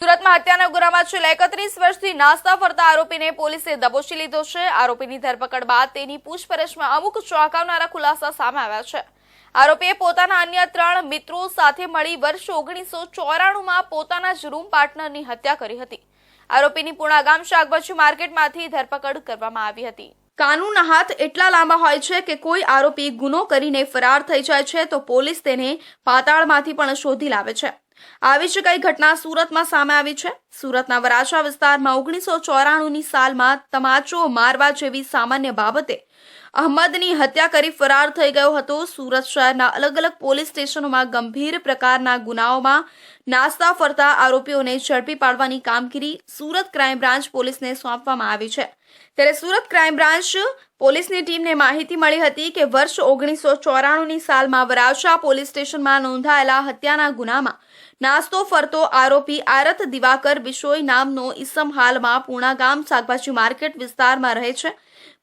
સુરતમાં હત્યાના ગુનામાં છેલ્લા 31 વર્ષથી નાસ્તા ફરતા આરોપીને પોલીસે દબોચી લીધો છે। આરોપીની ધરપકડ બાદ તેની પૂછપરછમાં અમુક ચોંકાવનારા ખુલાસા સામે આવ્યા છે। આરોપીએ પોતાના અન્ય 3 મિત્રો સાથે મળી વર્ષ 1994માં પોતાના જ રૂમ પાર્ટનરની હત્યા કરી હતી। આરોપીની પૂર્ણાગામ શાકભાજી માર્કેટમાંથી ધરપકડ કરવામાં આવી હતી। કાનૂનના હાથ એટલા લાંબા હોય છે કે કોઈ આરોપી ગુનો કરીને ફરાર થઈ જાય છે તો પોલીસ તેને પાતાળમાંથી પણ શોધી લાવે છે। આવી જ કઈ ઘટના સુરતમાં સામે આવી છે। સુરતના વરાછા વિસ્તારમાં 1994ની સાલમાં તમાચો મારવા જેવી સામાન્ય બાબતે અહમદની હત્યા કરી ફરાર થઈ ગયો હતો। સુરત શહેરના અલગ અલગ પોલીસ સ્ટેશનોમાં ગંભીર પ્રકારના ગુનાઓમાં નાસ્તા ફરતા આરોપીઓને ઝડપી પાડવાની કામગીરી સુરત ક્રાઇમ બ્રાન્ચ પોલીસને સોંપવામાં આવી છે। ત્યારે સુરત ક્રાઇમ બ્રાન્ચ પોલીસની ટીમને માહિતી મળી હતી કે વર્ષ 1994ની સાલમાં વરાછા પોલીસ સ્ટેશનમાં નોંધાયેલા હત્યાના ગુનામાં નાસ્તો ફરતો આરોપી આરત દિવાકર બિશોઈ નામનો ઈસમ હાલમાં પૂર્ણાગામ શાકભાજી માર્કેટ વિસ્તારમાં રહે છે।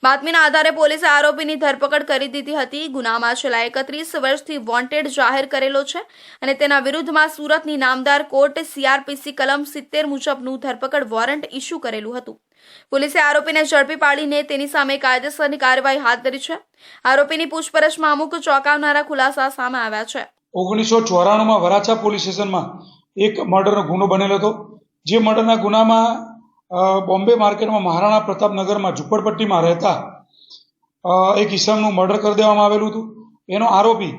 બાતમીના આધારે પોલીસે આરોપીની ધરપકડ કરી દીધી હતી। ગુનામાં છેલ્લા 31 વર્ષથી વોન્ટેડ જાહેર કરેલો છે અને તેના વિરુદ્ધમાં સુરતની નામદાર કોર્ટ CRPC કલમ 70 મુજબનું ધરપકડ વોરંટ ઇસ્યુ કરેલું હતું। પોલીસે આરોપીને ઝડપી પાડીને તેની સામે કાયદેસરની કાર્યવાહી હાથ ધરી છે। આરોપીની પૂછપરછમાં અમુક ચોંકાવનારા ખુલાસા સામે આવ્યા છે। 1994માં વરાછા પોલીસ સ્ટેશનમાં એક મર્ડરનો ગુનો બનેલો હતો। જે મર્ડરના ગુનામાં બોમ્બે માર્કેટમાં મહારાણા પ્રતાપનગરમાં ઝુંપડપટ્ટીમાં રહેતા એક ઈસમનું મર્ડર કરી દેવામાં આવેલું હતું। એનો આરોપી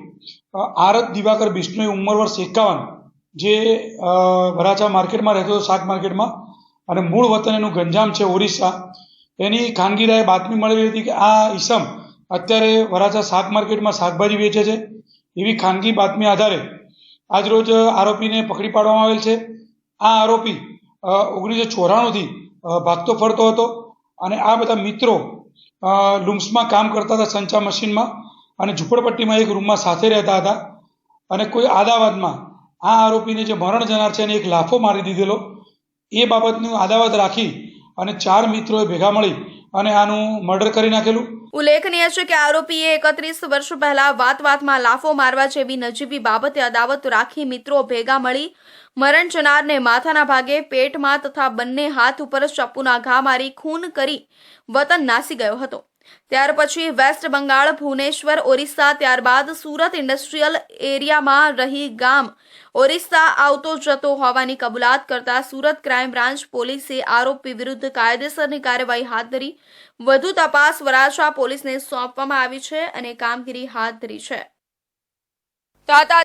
આરત દિવાકર બિશ્નોઈ ઉંમર વર્ષ 51, જે વરાછા માર્કેટમાં રહેતો હતો, શાક માર્કેટમાં, અને મૂળ વતન એનું ગંજામ છે, ઓરિસ્સા। એની ખાનગી રાહે બાતમી મળેલી હતી કે આ ઈસમ અત્યારે વરાછા શાક માર્કેટમાં શાકભાજી વેચે છે। એવી ખાનગી બાતમી આધારે આજરોજ આરોપીને પકડી પાડવામાં આવેલ છે। આ આરોપી 1994થી ભાગતો ફરતો હતો અને આ બધા મિત્રો લૂમ્સમાં કામ કરતા હતા, સંચા મશીનમાં, અને ઝુંપડપટ્ટીમાં એક રૂમમાં સાથે રહેતા હતા। અને કોઈ આદાવાદમાં આ આરોપીને જે મરણ જનાર છે એને એક લાફો મારી દીધેલો। એ બાબતનું આદાવત રાખી અને 4 મિત્રોએ ભેગા મળી અને આનું મર્ડર કરી નાખેલું। ઉલ્લેખનીય છે કે આરોપીએ 31 વર્ષ પહેલા વાતમાં લાફો મારવા જેવી નજીવી બાબતે અદાવત રાખી મિત્રો ભેગા મળી મરણ જનારને માથાના ભાગે, પેટમાં તથા બંને હાથ ઉપર ચપ્પુના ઘા મારી ખૂન કરી વતન નાસી ગયો હતો। ત્યાર પછી વેસ્ટ બંગાળ, ભુવનેશ્વર, ઓરિસ્સા, ત્યારબાદ સુરત ઇન્ડસ્ટ્રીયલ એરિયામાં રહી ગામ ઓરિસ્સા આવતો જતો હોવાની કબૂલાત કરતા સુરત ક્રાઇમ બ્રાન્ચ પોલીસે આરોપી વિરુદ્ધ કાયદેસરની કાર્યવાહી હાથ ધરી વધુ તપાસ વરાછા પોલીસને સોંપવામાં આવી છે અને કામગીરી હાથ ધરી છે।